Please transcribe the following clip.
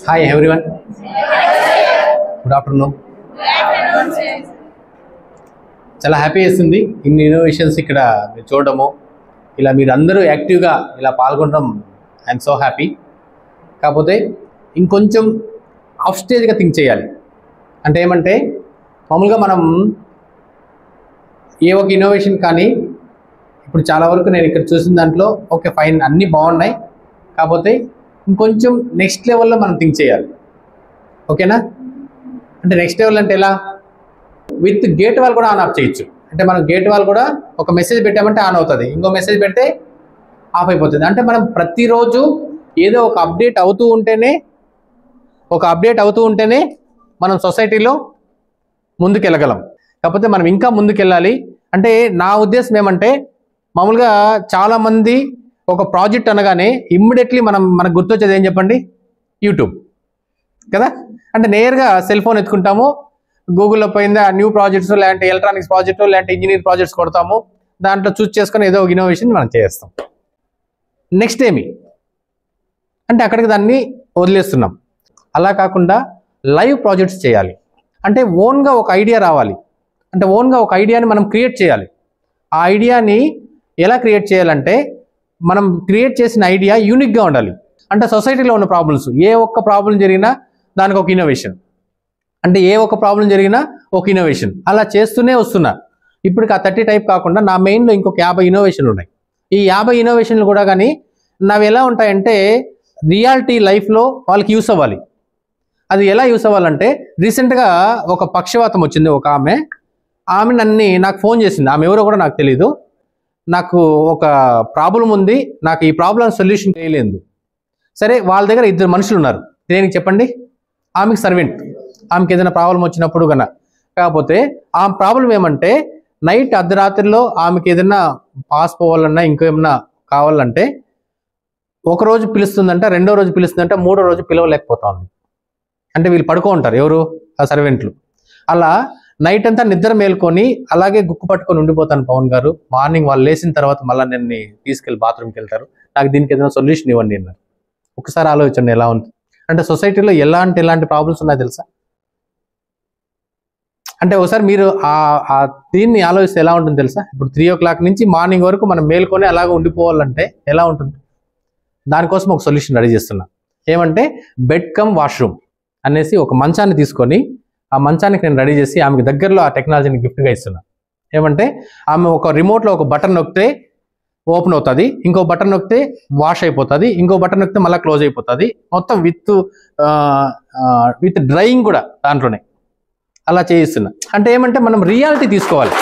Hi everyone. Good afternoon. చాలా happy చేస్తుంది ఇన్ని ఇన్నోవేషన్స్ ఇక్కడ మీరు చూడడము, ఇలా మీరు అందరూ యాక్టివ్గా ఇలా పాల్గొనడం ఐఎమ్ సో హ్యాపీ. కాకపోతే ఇంకొంచెం ఆఫ్ స్టేజ్గా థింక్ చేయాలి. అంటే ఏమంటే మామూలుగా మనం ఏ ఒక ఇన్నోవేషన్ కానీ ఇప్పుడు చాలా వరకు నేను ఇక్కడ చూసిన దాంట్లో ఓకే ఫైన్ అన్నీ బాగున్నాయి, కాకపోతే ఇంకొంచెం నెక్స్ట్ లెవెల్లో మనం థింక్ చేయాలి. ఓకేనా? అంటే నెక్స్ట్ లెవెల్ అంటే ఎలా? విత్ గేట్ వాల్ కూడా ఆన్ ఆఫ్ చేయొచ్చు. అంటే మనం గేట్ వాల్ కూడా ఒక మెసేజ్ పెట్టామంటే ఆన్ అవుతుంది, ఇంకో మెసేజ్ పెడితే ఆఫ్ అయిపోతుంది. అంటే మనం ప్రతిరోజు ఏదో ఒక అప్డేట్ అవుతూ ఉంటేనే మనం సొసైటీలో ముందుకెళ్ళగలం. కాకపోతే మనం ఇంకా ముందుకెళ్ళాలి. అంటే నా ఉద్దేశం ఏమంటే మామూలుగా చాలామంది ఒక ప్రాజెక్ట్ అనగానే ఇమ్మీడియట్లీ మనకు గుర్తొచ్చేది ఏం చెప్పండి? యూట్యూబ్ కదా. అంటే నేరుగా సెల్ ఫోన్ ఎత్తుకుంటాము, గూగుల్లో పోయిందా న్యూ ప్రాజెక్ట్స్, లేదంటే ఎలక్ట్రానిక్స్ ప్రాజెక్టు, లేదంటే ఇంజనీరింగ్ ప్రాజెక్ట్స్ కొడతాము, దాంట్లో చూస్ చేసుకొని ఏదో ఒక ఇన్నోవేషన్ మనం చేస్తాం. నెక్స్ట్ ఏమి అంటే అక్కడికి దాన్ని వదిలేస్తున్నాం. అలా కాకుండా లైవ్ ప్రాజెక్ట్స్ చేయాలి. అంటే ఓన్గా ఒక ఐడియా రావాలి. అంటే ఓన్గా ఒక ఐడియాని మనం క్రియేట్ చేయాలి. ఆ ఐడియాని ఎలా క్రియేట్ చేయాలంటే మనం క్రియేట్ చేసిన ఐడియా యూనిక్గా ఉండాలి. అంటే సొసైటీలో ఉన్న ప్రాబ్లమ్స్, ఏ ఒక్క ప్రాబ్లం జరిగినా దానికి ఒక ఇన్నోవేషన్, అంటే ఏ ఒక్క ప్రాబ్లం జరిగినా ఒక ఇన్నోవేషన్, అలా చేస్తూనే వస్తున్నా. ఇప్పటికి ఆ 30 టైప్ కాకుండా నా మెయిన్లో ఇంకొక 50 ఇన్నోవేషన్లు ఉన్నాయి. ఈ 50 ఇన్నోవేషన్లు కూడా కానీ నావి ఎలా ఉంటాయంటే రియాలిటీ లైఫ్లో వాళ్ళకి యూస్ అవ్వాలి. అది ఎలా యూస్ అవ్వాలంటే రీసెంట్గా ఒక పక్షవాతం వచ్చింది ఒక ఆమె నాకు ఫోన్ చేసింది. ఆమె ఎవరో కూడా నాకు తెలీదు. నాకు ఒక ప్రాబ్లం ఉంది, నాకు ఈ ప్రాబ్లం సొల్యూషన్ చేయలేదు. సరే, వాళ్ళ దగ్గర 2 మనుషులు ఉన్నారు. దేనికి చెప్పండి? ఆమెకి సర్వెంట్, ఆమెకి ఏదైనా ప్రాబ్లం వచ్చినప్పుడు కన్నా. కాకపోతే ఆ ప్రాబ్లం ఏమంటే నైట్ అర్ధరాత్రిలో ఆమెకి ఏదైనా పాస్ పోవాలన్నా ఇంకేమన్నా కావాలంటే ఒకరోజు పిలుస్తుందంట, 2వ రోజు పిలుస్తుందంట, 3వ రోజు పిలవలేకపోతుంది. అంటే వీళ్ళు పడుకో ఉంటారు, ఎవరు? ఆ సర్వెంట్లు. అలా నైట్ అంతా నిద్ర మేల్కొని అలాగే గుక్కు పట్టుకొని ఉండిపోతాను పవన్ గారు. మార్నింగ్ వాళ్ళు లేచిన తర్వాత మళ్ళీ నన్ను తీసుకెళ్ళి బాత్రూమ్కి వెళ్తారు. నాకు దీనికి ఏదైనా సొల్యూషన్ ఇవ్వండి అన్నారు. ఒకసారి ఆలోచించండి ఎలా ఉంది. అంటే సొసైటీలో ఎలాంటి ప్రాబ్లమ్స్ ఉన్నాయో తెలుసా? అంటే ఒకసారి మీరు ఆ దీన్ని ఆలోచిస్తే ఎలా ఉంటుంది తెలుసా? ఇప్పుడు 3 o'clock నుంచి మార్నింగ్ వరకు మనం మేల్కొని అలాగే ఉండిపోవాలంటే ఎలా ఉంటుంది? దానికోసం ఒక సొల్యూషన్ రెడీ చేస్తున్నా. ఏమంటే బెడ్ కమ్ వాష్రూమ్ అనేసి ఒక మంచాన్ని తీసుకొని ఆ మంచానికి నేను రెడీ చేసి ఆమెకి దగ్గరలో ఆ టెక్నాలజీని గిఫ్ట్గా ఇస్తున్నా. ఏమంటే ఆమె ఒక రిమోట్లో ఒక బటన్ నొక్కితే ఓపెన్ అవుతుంది, ఇంకో బటన్ నొక్కితే వాష్ అయిపోతుంది, ఇంకో బటన్ నొక్కితే మళ్ళీ క్లోజ్ అయిపోతుంది, మొత్తం విత్ డ్రైయింగ్ కూడా దాంట్లోనే అలా చేయిస్తున్నా. అంటే ఏమంటే మనం రియాలిటీ తీసుకోవాలి.